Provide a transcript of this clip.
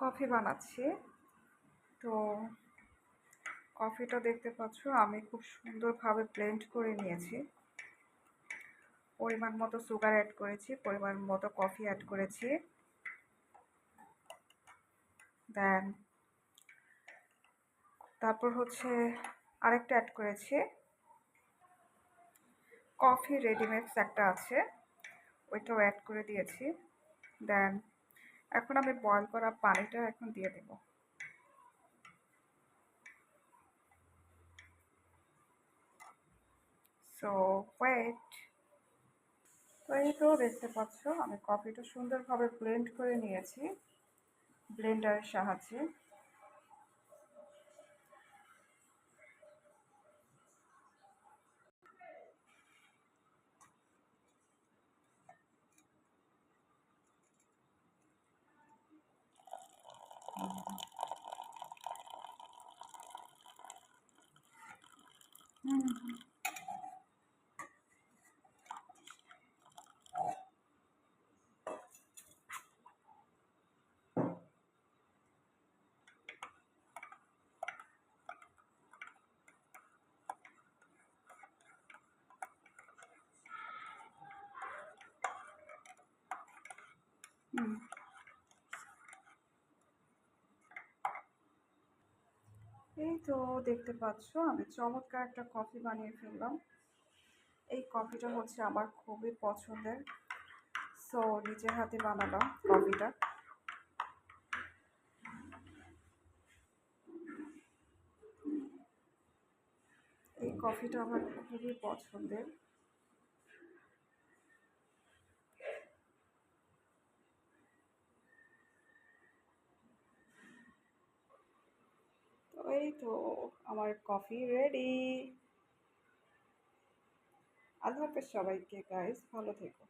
Coffee বানাচ্ছি। তো কফিটা দেখতে পাচ্ছ আমি খুব সুন্দরভাবে ব্লেন্ড করে নিয়েছি। পরিমাণ মতো সুগার অ্যাড করেছি, পরিমাণ মতো কফি অ্যাড করেছি। দেন তারপর হচ্ছে আরেকটা অ্যাড করেছি। কফি রেডিমিক্স একটা আছে, ওইটাও অ্যাড করে দিয়েছি। দেন এখন আমি বয়েল করা পানিটা এখন দিয়ে দেব। So wait. তো এই তো দেখতে পাচ্ছ আমি কফিটা সুন্দরভাবে ব্লেন্ড করে নিয়েছি ব্লেন্ডারের সাহায্যে। এই তো দেখতে পাচ্ছ আমি চমৎকার একটা কফি বানিয়ে ফেললাম। এই কফিটা হচ্ছে আমার খুবই পছন্দের। সো নিজের হাতে বানালাম কফিটা। এই কফিটা আমার খুবই পছন্দের। তো এই তো আমার কফি রেডি। আল্লাহ হাফেজ সবাইকে গাইস, ভালো থেকো।